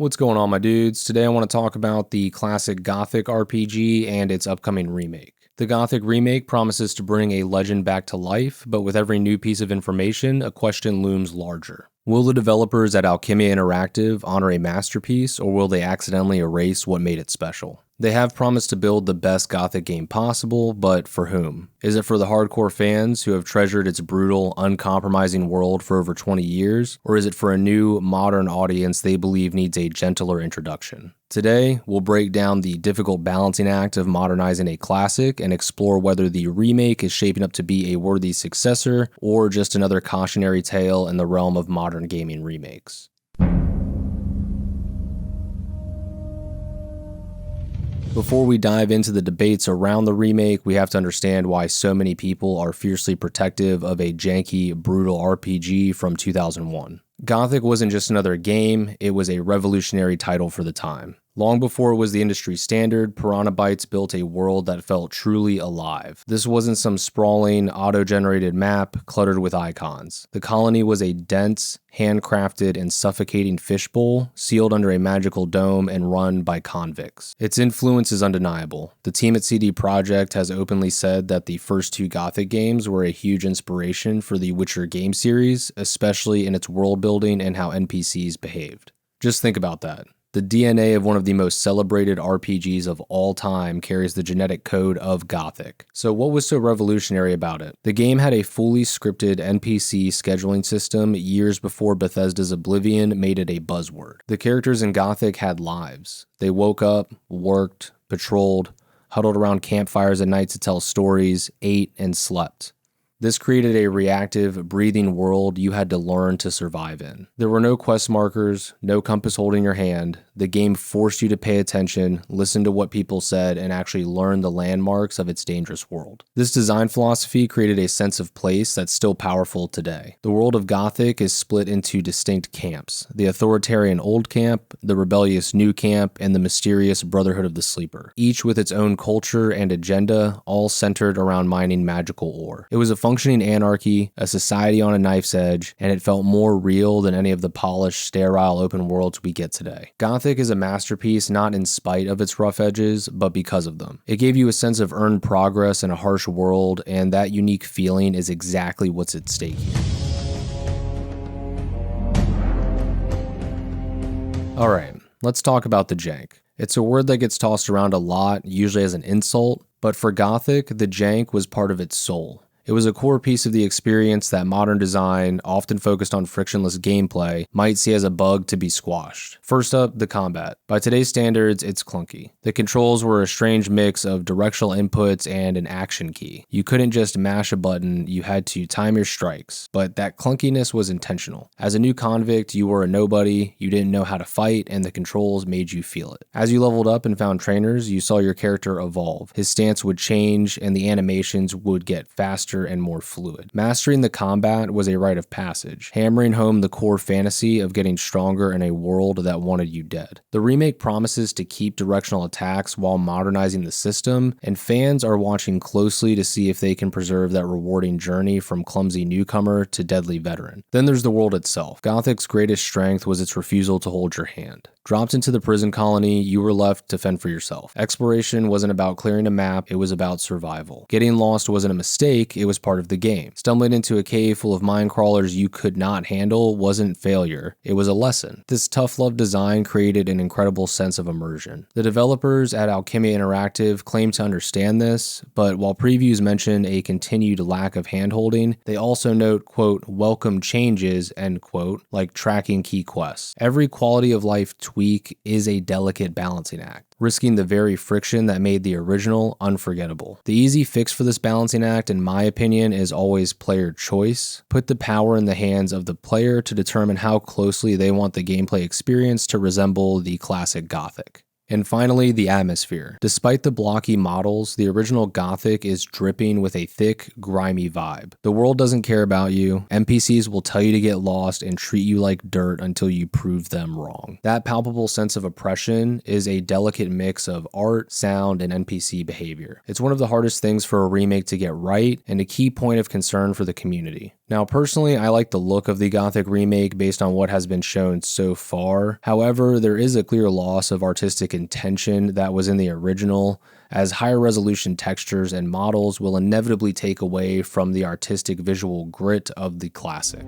What's going on, my dudes? Today I want to talk about the classic Gothic RPG and its upcoming remake. The Gothic Remake promises to bring a legend back to life, but with every new piece of information, a question looms larger. Will the developers at Alkimia Interactive honor a masterpiece, or will they accidentally erase what made it special? They have promised to build the best Gothic game possible, but for whom? Is it for the hardcore fans who have treasured its brutal, uncompromising world for over 20 years, or is it for a new, modern audience they believe needs a gentler introduction? Today, we'll break down the difficult balancing act of modernizing a classic and explore whether the remake is shaping up to be a worthy successor or just another cautionary tale in the realm of modern gaming remakes. Before we dive into the debates around the remake, we have to understand why so many people are fiercely protective of a janky, brutal RPG from 2001. Gothic wasn't just another game, it was a revolutionary title for the time. Long before it was the industry standard, Piranha Bytes built a world that felt truly alive. This wasn't some sprawling, auto-generated map cluttered with icons. The colony was a dense, handcrafted, and suffocating fishbowl, sealed under a magical dome and run by convicts. Its influence is undeniable. The team at CD Projekt has openly said that the first two Gothic games were a huge inspiration for the Witcher game series, especially in its world building and how NPCs behaved. Just think about that. The DNA of one of the most celebrated RPGs of all time carries the genetic code of Gothic. So what was so revolutionary about it? The game had a fully scripted NPC scheduling system years before Bethesda's Oblivion made it a buzzword. The characters in Gothic had lives. They woke up, worked, patrolled, huddled around campfires at night to tell stories, ate, and slept. This created a reactive, breathing world you had to learn to survive in. There were no quest markers, no compass holding your hand. The game forced you to pay attention, listen to what people said, and actually learn the landmarks of its dangerous world. This design philosophy created a sense of place that's still powerful today. The world of Gothic is split into distinct camps: the authoritarian old camp, the rebellious new camp, and the mysterious Brotherhood of the Sleeper, each with its own culture and agenda, all centered around mining magical ore. It was a functioning anarchy, a society on a knife's edge, and it felt more real than any of the polished, sterile open worlds we get today. Gothic is a masterpiece not in spite of its rough edges, but because of them. It gave you a sense of earned progress in a harsh world, and that unique feeling is exactly what's at stake here. Alright, let's talk about the jank. It's a word that gets tossed around a lot, usually as an insult, but for Gothic, the jank was part of its soul. It was a core piece of the experience that modern design, often focused on frictionless gameplay, might see as a bug to be squashed. First up, the combat. By today's standards, it's clunky. The controls were a strange mix of directional inputs and an action key. You couldn't just mash a button, you had to time your strikes, but that clunkiness was intentional. As a new convict, you were a nobody, you didn't know how to fight, and the controls made you feel it. As you leveled up and found trainers, you saw your character evolve. His stance would change, and the animations would get faster and more fluid. Mastering the combat was a rite of passage, hammering home the core fantasy of getting stronger in a world that wanted you dead. The remake promises to keep directional attacks while modernizing the system, and fans are watching closely to see if they can preserve that rewarding journey from clumsy newcomer to deadly veteran. Then there's the world itself. Gothic's greatest strength was its refusal to hold your hand. Dropped into the prison colony, you were left to fend for yourself. Exploration wasn't about clearing a map, it was about survival. Getting lost wasn't a mistake, it was part of the game. Stumbling into a cave full of mine crawlers you could not handle wasn't failure, it was a lesson. This tough love design created an incredible sense of immersion. The developers at Alkimia Interactive claim to understand this, but while previews mention a continued lack of handholding, they also note, quote, welcome changes, end quote, like tracking key quests. Every quality of life tweak is a delicate balancing act, risking the very friction that made the original unforgettable. The easy fix for this balancing act, in my opinion, is always player choice. Put the power in the hands of the player to determine how closely they want the gameplay experience to resemble the classic Gothic. And finally, the atmosphere. Despite the blocky models, the original Gothic is dripping with a thick, grimy vibe. The world doesn't care about you. NPCs will tell you to get lost and treat you like dirt until you prove them wrong. That palpable sense of oppression is a delicate mix of art, sound, and NPC behavior. It's one of the hardest things for a remake to get right and a key point of concern for the community. Now, personally, I like the look of the Gothic remake based on what has been shown so far. However, there is a clear loss of artistic intention that was in the original, as higher resolution textures and models will inevitably take away from the artistic visual grit of the classic.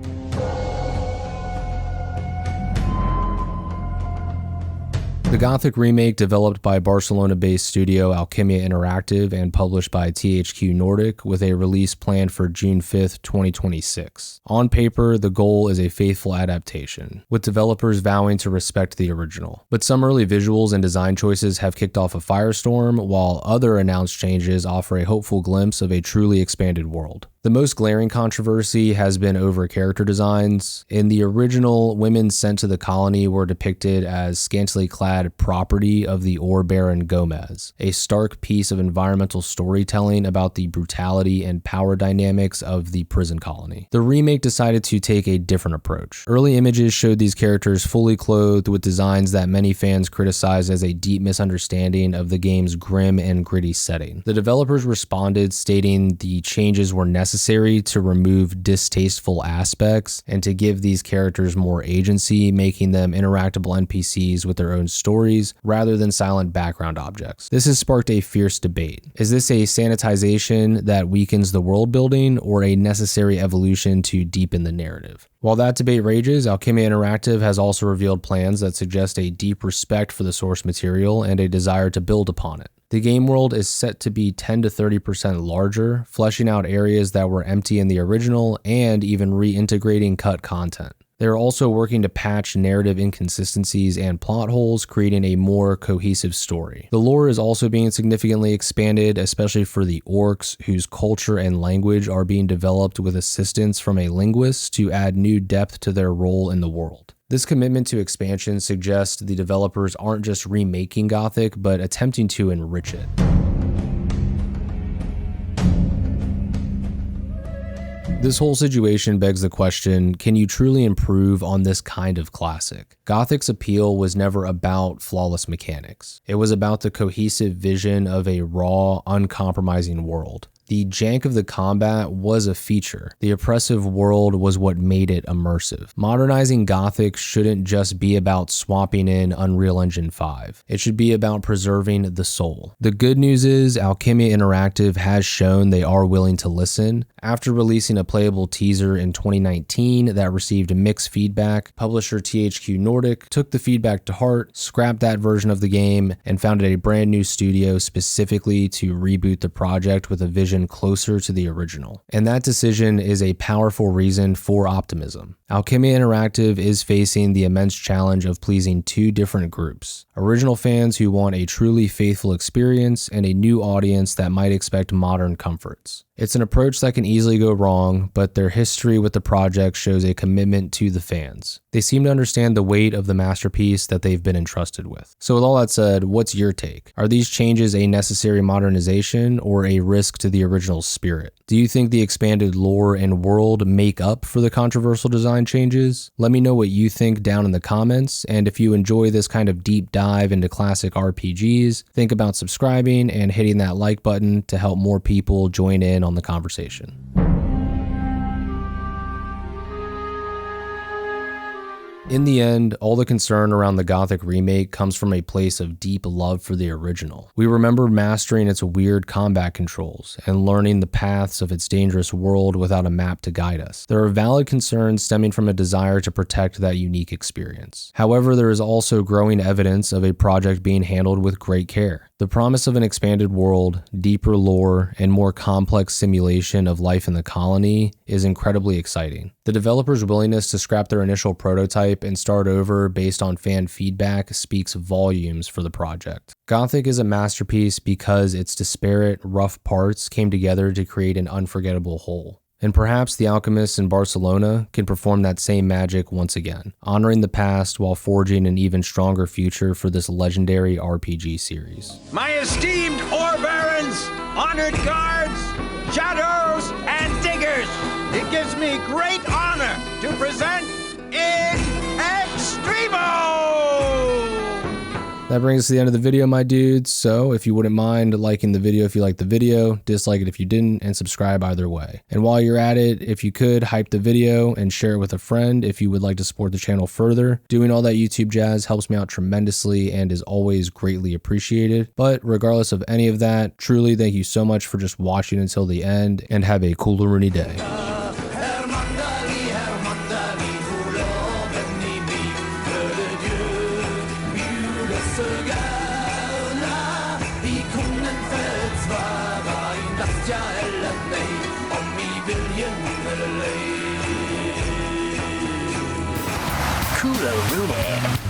The Gothic remake, developed by Barcelona-based studio Alkimia Interactive and published by THQ Nordic, with a release planned for June 5th, 2026. On paper, the goal is a faithful adaptation, with developers vowing to respect the original. But some early visuals and design choices have kicked off a firestorm, while other announced changes offer a hopeful glimpse of a truly expanded world. The most glaring controversy has been over character designs. In the original, women sent to the colony were depicted as scantily clad property of the ore baron Gomez, a stark piece of environmental storytelling about the brutality and power dynamics of the prison colony. The remake decided to take a different approach. Early images showed these characters fully clothed with designs that many fans criticized as a deep misunderstanding of the game's grim and gritty setting. The developers responded, stating the changes were necessary to remove distasteful aspects and to give these characters more agency, making them interactable NPCs with their own stories rather than silent background objects. This has sparked a fierce debate. Is this a sanitization that weakens the world building or a necessary evolution to deepen the narrative? While that debate rages, Alkimia Interactive has also revealed plans that suggest a deep respect for the source material and a desire to build upon it. The game world is set to be 10 to 30% larger, fleshing out areas that were empty in the original and even reintegrating cut content. They're also working to patch narrative inconsistencies and plot holes, creating a more cohesive story. The lore is also being significantly expanded, especially for the orcs, whose culture and language are being developed with assistance from a linguist to add new depth to their role in the world. This commitment to expansion suggests the developers aren't just remaking Gothic, but attempting to enrich it. This whole situation begs the question, can you truly improve on this kind of classic? Gothic's appeal was never about flawless mechanics. It was about the cohesive vision of a raw, uncompromising world. The jank of the combat was a feature. The oppressive world was what made it immersive. Modernizing Gothic shouldn't just be about swapping in Unreal Engine 5. It should be about preserving the soul. The good news is Alkimia Interactive has shown they are willing to listen. After releasing a playable teaser in 2019 that received mixed feedback, publisher THQ Nordic took the feedback to heart, scrapped that version of the game, and founded a brand new studio specifically to reboot the project with a vision closer to the original. And that decision is a powerful reason for optimism. Alkimia Interactive is facing the immense challenge of pleasing two different groups: original fans who want a truly faithful experience and a new audience that might expect modern comforts. It's an approach that can easily go wrong, but their history with the project shows a commitment to the fans. They seem to understand the weight of the masterpiece that they've been entrusted with. So with all that said, what's your take? Are these changes a necessary modernization or a risk to the original spirit? Do you think the expanded lore and world make up for the controversial design changes? Let me know what you think down in the comments, and if you enjoy this kind of deep dive into classic RPGs, think about subscribing and hitting that like button to help more people join in on the conversation. In the end, all the concern around the Gothic remake comes from a place of deep love for the original. We remember mastering its weird combat controls and learning the paths of its dangerous world without a map to guide us. There are valid concerns stemming from a desire to protect that unique experience. However, there is also growing evidence of a project being handled with great care. The promise of an expanded world, deeper lore, and more complex simulation of life in the colony is incredibly exciting. The developers' willingness to scrap their initial prototype and start over based on fan feedback speaks volumes for the project. Gothic is a masterpiece because its disparate, rough parts came together to create an unforgettable whole. And perhaps the alchemists in Barcelona can perform that same magic once again, honoring the past while forging an even stronger future for this legendary RPG series. My esteemed ore barons, honored guards, shadows, and diggers, it gives me great honor to present In Extremo! That brings us to the end of the video, my dudes. So if you wouldn't mind liking the video if you liked the video, dislike it if you didn't, and subscribe either way. And while you're at it, if you could, hype the video and share it with a friend if you would like to support the channel further. Doing all that YouTube jazz helps me out tremendously and is always greatly appreciated. But regardless of any of that, truly thank you so much for just watching until the end, and have a cool rainy day. Cool Rooney.